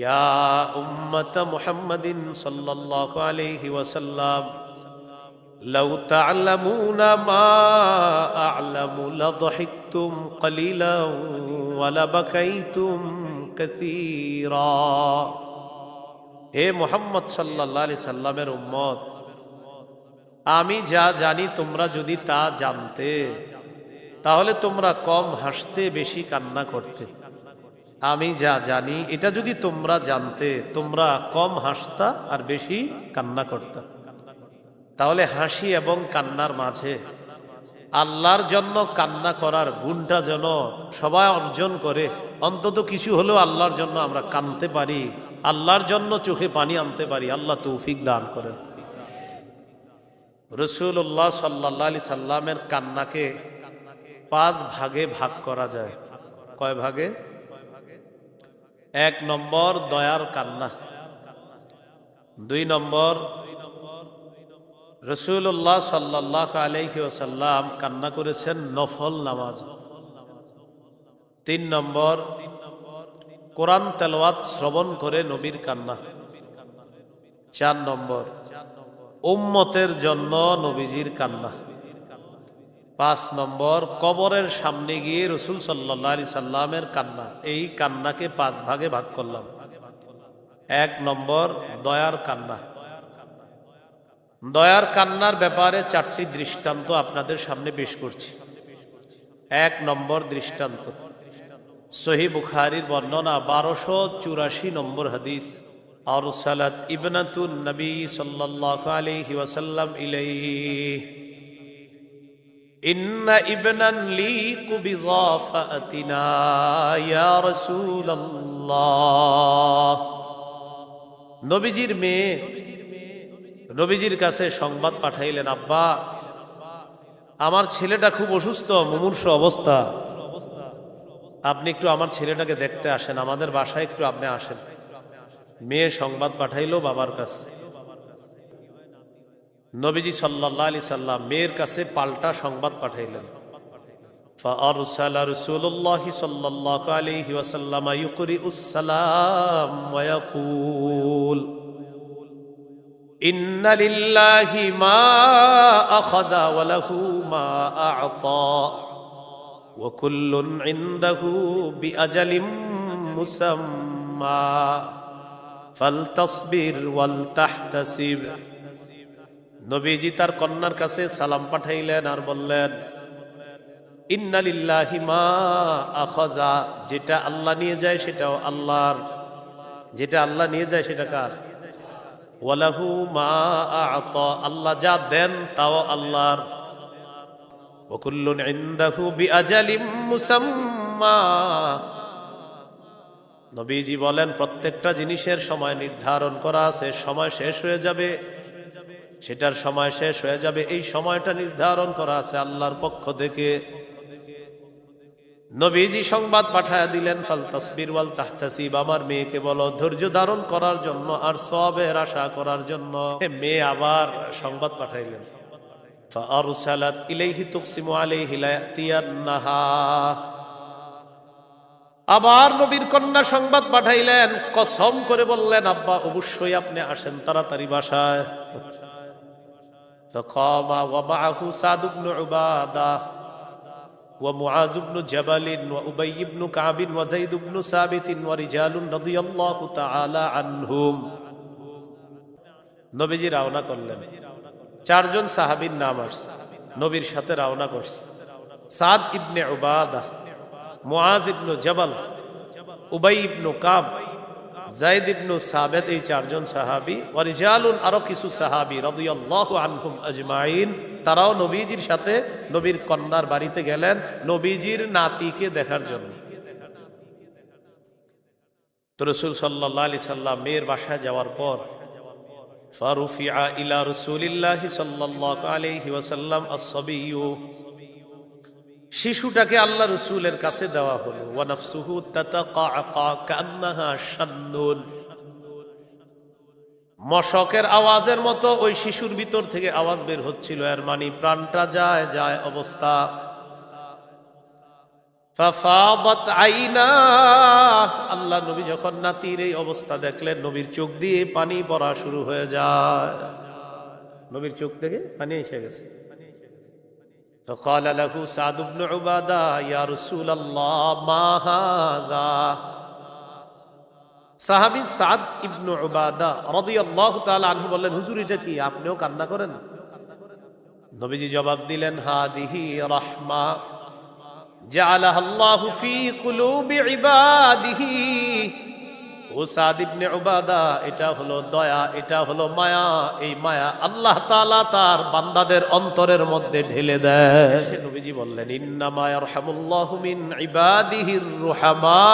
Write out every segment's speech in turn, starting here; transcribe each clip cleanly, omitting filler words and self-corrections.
ইয়া উম্মত মুহাম্মাদিন সাল্লাল্লাহু আলাইহি ওয়াসাল্লাম লাউ তা'লামুনা মা আ'লামু লাযহিকতুম কলিলান ওয়া লাবাকাইতুম কাসীরা। হে মুহাম্মদ সাল্লাল্লাহু আলাইহি সাল্লামের উম্মত, আমি যা জানি তোমরা যদি তা জানতে তাহলে তোমরা কম হাসতে বেশি কান্না করতে। আমি যা জানি এটা যদি তোমরা জানতে তোমরা কম হাসতা আর বেশি কান্না করতা। তাহলে হাসি এবং কান্নার মাঝে আল্লাহর জন্য কান্না করার গুণটা যেন সবাই অর্জন করে, অন্তত কিছু হলেও আল্লাহর জন্য আমরা কাঁদতে পারি, আল্লাহর জন্য চোখে পানি আনতে পারি। আল্লাহ তৌফিক দান করেন। রাসূলুল্লাহ সাল্লাল্লাহু আলাইহি সাল্লামের কান্নাকে 5 ভাগে ভাগ করা যায়। কয় ভাগে? 1 নম্বর দয়ার কান্না, 2 নম্বর রাসূলুল্লাহ সাল্লাল্লাহু আলাইহি ওয়াসাল্লাম কান্না করেছেন নফল নামাজ, 3 নম্বর কোরআন তেলাওয়াত শ্রবণ করে নবীর কান্না, 4 নম্বর উম্মতের জন্য নবীজির কান্না, 5 নম্বর কবরের সামনে গিয়ে রাসূল সাল্লাল্লাহু আলাইহি সাল্লামের কান্না। এই কান্নাকে 5 ভাগে ভাগ করলাম। 1 নম্বর দয়ার কান্না। দয়ার কান্নার ব্যাপারে 4টি দৃষ্টান্ত আপনাদের সামনে পেশ করছি। 1 নম্বর দৃষ্টান্ত সহিহ বুখারীর বর্ণনা 1284 নম্বর হাদিস। আরসালাত ইবনাতুন নবী সাল্লাল্লাহু আলাইহি ওয়াসাল্লাম ইলাইহি ইন্না ইবনান লিকু বিযাফাতিনা ইয়া রাসূলুল্লাহ। নবীজির মেয়ে নবীজির কাছে সংবাদ পাঠাইলেন, আব্বা, আমার ছেলেটা খুব অসুস্থ, মুমূর্ষ অবস্থা, আপনি একটু আমার ছেলেটাকে দেখতে আসেন, আমাদের বাসায় একটু আপনি আসেন। মেয়ে সংবাদ পাঠাইলো বাবার কাছে। নবীজি সাল্লাল্লাহু আলাইহি সাল্লাম মেয়ের কাছে পাল্টা সংবাদ পাঠাইলেন। ফাআরসালা রাসূলুল্লাহ সাল্লাল্লাহু আলাইহি ওয়াসাল্লাম ইউকরিউস সালাম ওয়া ইয়াকুল ইন্না লিল্লাহি মা আখাযা ওয়া লাহু মা আ'তা ওয়া কুল্লুন ইনদাহু বিআজালিম মুসাম্মা ফালতাসবির ওয়াল তাহতাসিব। নবীজি তার কন্যার কাছে সালাম পাঠাইলেন আর বললেন, ইন্না লিল্লাহি মা আখাযা, যেটা আল্লাহ নিয়ে যায় সেটাও আল্লাহর, যেটা আল্লাহ নিয়ে যায় সেটা কার? ওয়া লাহু মা আ'তা, আল্লাহ যা দেন তাও আল্লাহর। ওয়া কুল্লুন ইনদাহু বিআজালিম মুসাম্মা। নবীজি বলেন, প্রত্যেকটা জিনিসের সময় নির্ধারণ করা আছে, সময় শেষ হয়ে যাবে, সেটার সময় শেষ হয়ে যাবে, এই সময়টা নির্ধারণ করা আছে আল্লাহর পক্ষ থেকে। নবীজি সংবাদ পাঠায়া দিলেন, ফালতাসবির ওয়াল তাহতাসিব, আমার মেয়েকে বলো ধৈর্য ধারণ করার জন্য আর সওয়াবের আশা করার জন্য। মেয়ে আবার সংবাদ পাঠাইলেন, ফাআরসালাত ইলাইহি তুকসিমু আলাইহি লা ইয়াতিয়ান্নাহা। আবার নবীর কন্যা সংবাদ পাঠাইলেন, কসম করে বললেন, আব্বা অবশ্যই আপনি আসেন তাড়াতাড়ি বাসায়। فقام ومعه سعد بن عبادة ومعاذ بن جبل وأبي بن كعب وزيد بن ثابت ورجال رضي الله تعالى عنهم। নবীজি রওনা করলেন, 4 জন সাহাবীর নাম আসছে, নবীর সাথে রওনা করছে। সাদ ইবনে উবাদা, মুআজ ইবনে জবল, উবাই ইবনে কাব, যায়েদ ইবনে সাবিত, এই 4 জন সাহাবী, ওয়া রিজালুন, আরো কিছু সাহাবী রাদিয়াল্লাহু আনহুম আজমাইন, তারাও নবীজির সাথে নবীর কন্যার বাড়িতে গেলেন নবীজির নাতিকে দেখার জন্য। তো রাসূল সাল্লাল্লাহু আলাইহি সাল্লাম মেয়ের বাসায় যাওয়ার পর ফারুফিআ ইলা রাসূলিল্লাহি সাল্লাল্লাহু আলাইহি ওয়াসাল্লাম আস-সাবিয়্যু, শিশুটাকে আল্লাহ রসুলের কাছে দেওয়া হলো। ওয়া নাফসুহু তাতাকাকা কান্নাহা শান্নুন, মশকের আওয়াজের মতো ওই শিশুর ভিতর থেকে আওয়াজ বের হচ্ছিল, এর মানে প্রাণটা যায় যায় অবস্থা। ফাফাদাত আইনা, আল্লাহ নবী যখন নাতির এই অবস্থা দেখলেন, নবীর চোখ দিয়ে পানি পড়া শুরু হয়ে যায়, নবীর চোখ থেকে পানি এসে গেছে। فقال له سعد بن عبادة يا رسول الله ما هذا। সাহাবী সাদ ইবনে উবাদা রাদিয়াল্লাহু তাআলা আনহু বললেন, হুজুর এটা কি, আপনিও কান্না করেন? নবীজি জবাব দিলেন, হাদিহি রাহমা জাআলাহা আল্লাহু ফি কুলুবি ইবাদিহি। ও সাদ ইবনে উবাদা, এটা হলো দয়া, এটা হলো মায়া। এই মায়া আল্লাহ তাআলা তার বান্দাদের অন্তরের মধ্যে ঢেলে দেয়। নবীজি বললেন, ইন্নামা ইয়ারহামুল্লাহু মিন ইবাদিহির রুহামা।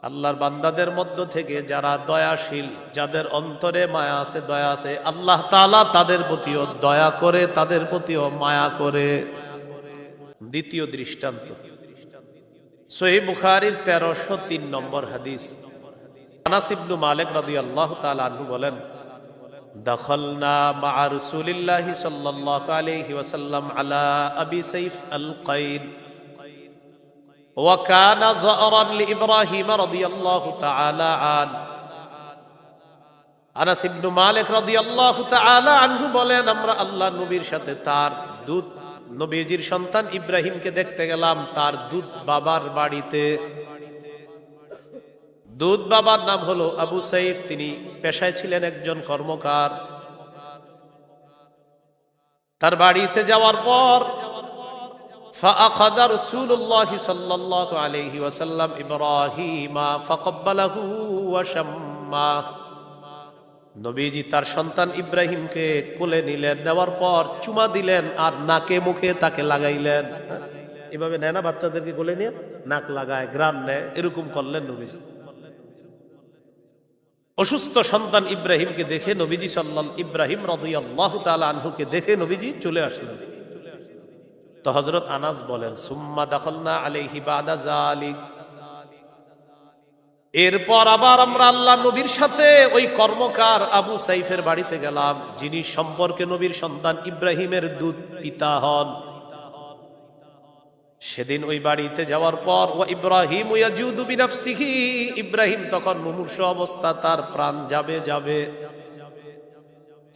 আল্লাহর বান্দাদের মধ্য থেকে যারা দয়াশীল, যাদের অন্তরে মায়া আছে, দয়া আছে, আল্লাহ তাআলা তাদের প্রতিও দয়া করে, তাদের প্রতিও মায়া করে। দ্বিতীয় দৃষ্টান্ত সহিহ বুখারীর 1303 নম্বর হাদিস। আনাস ইবনে মালিক রাদিয়াল্লাহু তাআলা আনহু বলেন, দাখালনা মা'a রাসূলিল্লাহি সাল্লাল্লাহু আলাইহি ওয়াসাল্লাম আলা আবি সাইফ আল-কাইন ওয়া কানা যারান লিইব্রাহিম রাদিয়াল্লাহু তাআলা আন। আনাস ইবনে মালিক রাদিয়াল্লাহু তাআলা আনহু বলেন, আমরা আল্লাহর নবীর সাথে তার দূত নবীজির সন্তান ইব্রাহিমকে দেখতে গেলাম তার দুধ বাবার বাড়িতে। দুধ বাবার নাম হলো আবু সাইফ, তিনি পেশায় ছিলেন একজন কর্মকার। তার বাড়িতে যাওয়ার পর فأخذ رسول الله صلى الله عليه وسلم إبراهيم فقبله وشمه। নবীজি তার সন্তান ইব্রাহিমকে কোলে নিলেন, নেওয়ার পর চুমা দিলেন আর নাকে মুখে তাকে লাগাইলেন। এভাবে নেয় না বাচ্চাদেরকে কোলে নিয়ে নাক লাগায়, গ্রান নেয়, এরকম করলেন নবীজি। অসুস্থ সন্তান ইব্রাহিমকে দেখে নবীজি ইব্রাহিম রাদিয়াল্লাহু তাআলা আনহুকে দেখে নবীজি চলে আসলেন। তো হযরত আনাস বলেন, সুম্মা দাখালনা আলাইহি বাদা যালিক। এরপর আবার আমরা আল্লাহ নবীর সাথে ওই কর্মকার আবু সাইফের বাড়িতে গেলাম, যিনি সম্পর্কে নবীর সন্তান ইব্রাহিমের দুধ পিতা হন। সেদিন ওই বাড়িতে যাওয়ার পর ওয়া ইব্রাহিম ইয়াজুদু বিনাফসিহি, ইব্রাহিম তখন মুমূর্ষ অবস্থা, তার প্রাণ যাবে।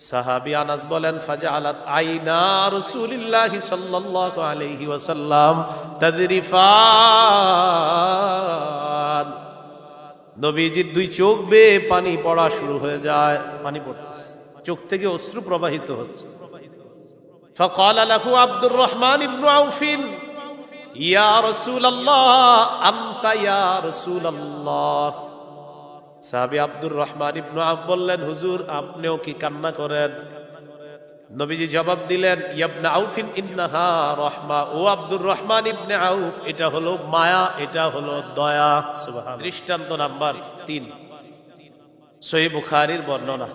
সাহাবী আনাস বলেন, ফাজআলাত আইনা রাসূলিল্লাহি সাল্লাল্লাহু আলাইহি ওয়াসাল্লাম তাদরিফান। নবীজির দুই চোখ বেয়ে পানি পড়া শুরু হয়ে যায়, পানি পড়তেছে, চোখ থেকে অশ্রু প্রবাহিত হচ্ছে। فقال له عبد الرحمن بن عوف يا رسول الله أنت يا رسول الله। সাহাবী আব্দুর রহমান ইবনে আউফ বললেন, হুজুর আপনিও কি কান্না করেন? নবীজি জবাব দিলেন, ইবনে আউফিন ইন্নাহা রাহমা। ও আব্দুর রহমান ইবনে আউফ, এটা হলো মায়া, এটা হলো দয়া। সুবহানাল্লাহ। দৃষ্টান্ত নাম্বার 3 সহিহ বুখারীর বর্ণনা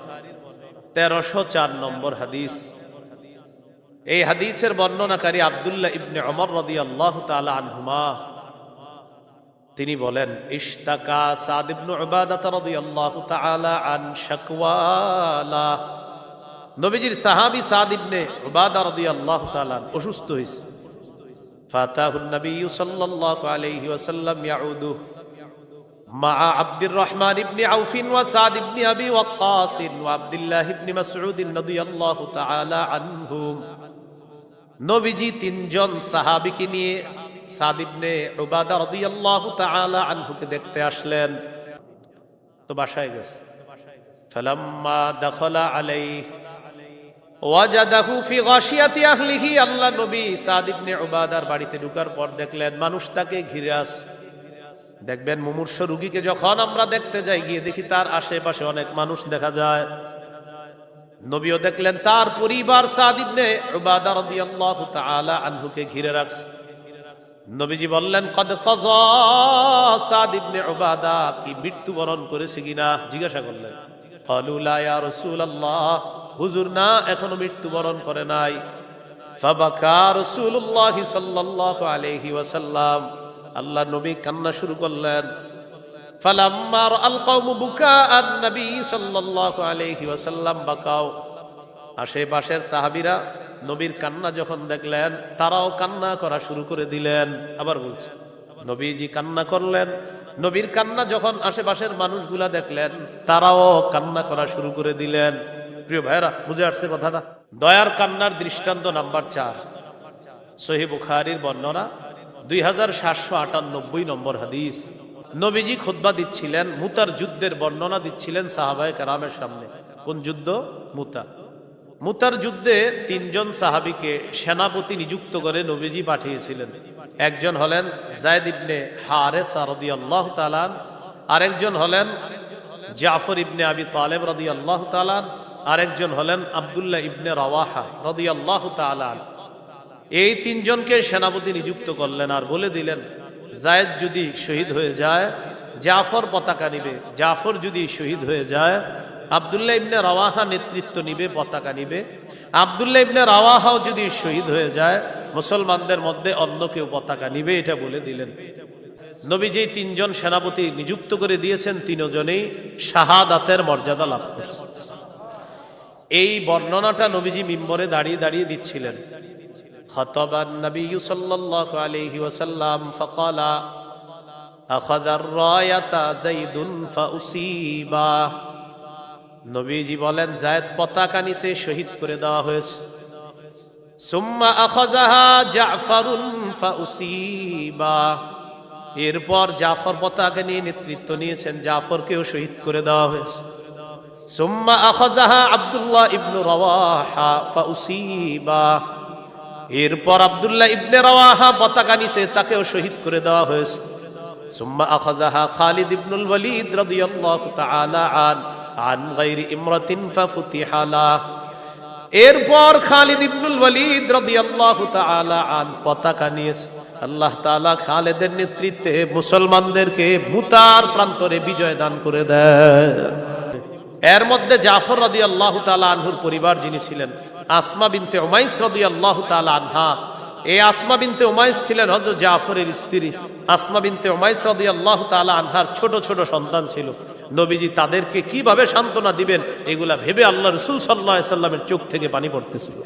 1304 নম্বর হাদিস। এই হাদিসের বর্ণনাকারী আব্দুল্লাহ ইবনে ওমর রাদিয়াল্লাহু তাআলা আনহুমা, তিনি বলেন, ইশতাকা সাদ ইবনে উবাদাহ রাদিয়াল্লাহু তাআলা আন শাকওয়ালা। নবীজির সাহাবী সাদ ইবনে উবাদাহ রাদিয়াল্লাহু তাআলা অসুস্থ হয়েছে। ফাতাহুন নবী সাল্লাল্লাহু আলাইহি ওয়াসাল্লাম ইয়াউদু মা আব্দুর রহমান ইবনে আউফ ওয়া সাদ ইবনে আবি ওয়াক্কাস ওয়া আব্দুল্লাহ ইবনে মাসউদ রাদিয়াল্লাহু তাআলা আনহুম। নবীজি তিনজন সাহাবীকে নিয়ে সাদ ইবনে উবাদাহ রাদিয়াল্লাহু তাআলা আনহুকে দেখতে আসলেন। তো বাসায় গেছে। ফালাম্মা দাখালা আলাইহি ওয়াজাদাহু ফি গাশিয়াতি আহলিহি। আল্লাহ নবী সাদ ইবনে উবাদার বাড়িতে ঢোকার পর দেখলেন মানুষ তাকে ঘিরে আছে। দেখবেন মুমূর্ষ রোগীকে যখন আমরা দেখতে যাই, গিয়ে দেখি তার আশেপাশে অনেক মানুষ দেখা যায়। নবীও দেখলেন তার পরিবার সাদ ইবনে উবাদাহ রাদিয়াল্লাহু তাআলা আনহুকে ঘিরে রাখছে। নবীজি বললেন, কদ কাযা সাদ ইবনে উবাদাহ, কি মৃত্যুবরণ করেছে কিনা জিজ্ঞাসা করলেন। ক্বালু লা ইয়া রাসূলুল্লাহ, হুজুর না, এখনো মৃত্যুবরণ করে নাই। ফাবাকা রাসূলুল্লাহ সাল্লাল্লাহু আলাইহি ওয়াসাল্লাম, আল্লাহ নবী কান্না শুরু করলেন। ফালাম্মা রাআল কওমু বুকাআন নবী সাল্লাল্লাহু আলাইহি ওয়াসাল্লাম বাকাও। আশেপাশের সাহাবীরা নবীর কান্না যখন দেখলেন তারাও কান্না করা শুরু করে দিলেন। আবার বলছে, নবীজি কান্না করলেন, নবীর কান্না যখন আশেপাশের মানুষগুলা দেখলেন তারাও কান্না করা শুরু করে দিলেন। প্রিয় ভাইরা, বুঝে আসছে কথাটা? দয়ার কান্নার দৃষ্টান্ত নাম্বার 4, সহিহ বুখারীর বর্ণনা 2798 নম্বর হাদিস। নবীজি খুতবা দিচ্ছিলেন, মুতার যুদ্ধের বর্ণনা দিচ্ছিলেন সাহাবায়ে কেরামের সামনে। কোন যুদ্ধ? মুতার যুদ্ধে 3 জন সাহাবীকে সেনাপতি নিযুক্ত করে নবীজি পাঠিয়েছিলেন। একজন হলেন যায়েদ ইবনে হারেসা রাদিয়াল্লাহু তাআলা, আরেকজন হলেন জাফর ইবনে আবি তালেব রাদিয়াল্লাহু তাআলা, আরেকজন হলেন আব্দুল্লাহ ইবনে রাওয়াহা রাদিয়াল্লাহু তাআলা। এই 3 জনকে সেনাপতি নিযুক্ত করলেন আর বলে দিলেন, যায়েদ যদি শহীদ হয়ে যায় জাফর পতাকা নিবে, জাফর যদি শহীদ হয়ে যায় আব্দুল্লাহ ইবনে রাওয়াহা নেতৃত্ব নিবে, পতাকা নিবে। আব্দুল্লাহ ইবনে রাওয়াহাও যদি শহীদ হয়ে যায় মুসলমানদের মধ্যে অন্য কেউ পতাকা নিবে, এটা বলে দিলেন। নবী যেই 3 জন সেনাপতি নিযুক্ত করে দিয়েছেন 3 জনেই শাহাদাতের মর্যাদা লাভ করেছে। এই বর্ণনাটা নবীজি মিম্বরে দাঁড়িয়ে দাঁড়িয়ে দিচ্ছিলেন। খাতাবান নবী সাল্লাল্লাহু আলাইহি ওয়াসাল্লাম ফাকালা আখাযার রায়াতা যায়দুন ফাউসিবা। নবীজি বলেন, যায়েদ পতাকা নিচে শহীদ করে দেওয়া হয়েছে। সুম্মা আখাযাহা জাফরুন ফাউসিবা। এরপর জাফর পতাকা নিয়ে নেতৃত্ব নিয়েছেন, জাফরকেও শহীদ করে দেওয়া হয়েছে। সুম্মা আখাযাহা আব্দুল্লাহ ইবনে রাওয়াহা ফাউসিবা। এরপর আব্দুল্লাহ ইবনে রাওয়াহা পতাকা নিচে, তাকেও শহীদ করে দেওয়া হয়েছে। সুম্মা আখাযাহা খালিদ ইবনুল ওয়ালিদ রাদিয়াল্লাহু তাআলা আন গায়রি ইমরাতিন ফাফুতিহা লাহ। এরপর খালিদ ইবনুল ওয়ালিদ রাদিয়াল্লাহু তাআলা আন পতাকা নিয়েছে। আল্লাহ তাআলা খালিদের নেতৃত্বে মুসলমানদেরকে মুতার প্রান্তরে বিজয় দান করে দেয়। এর মধ্যে জাফর রাদিয়াল্লাহু তাআলা আনহুর পরিবার যিনি ছিলেন আসমা বিনতে উমাইস রাদিয়াল্লাহু তাআলা আনহা। এই আসমা বিনতে উমাইস ছিলেন হযরত জাফরের স্ত্রী। আসমা বিনতে উমাইস রাদিয়াল্লাহু তাআলা আনহার ছোট ছোট সন্তান ছিল। নবীজি তাদেরকে কিভাবে সান্ত্বনা দিবেন এগুলা ভেবে আল্লাহ রাসূল সাল্লাল্লাহু আলাইহি ওয়াসাল্লামের চোখ থেকে পানি পড়তেছিল।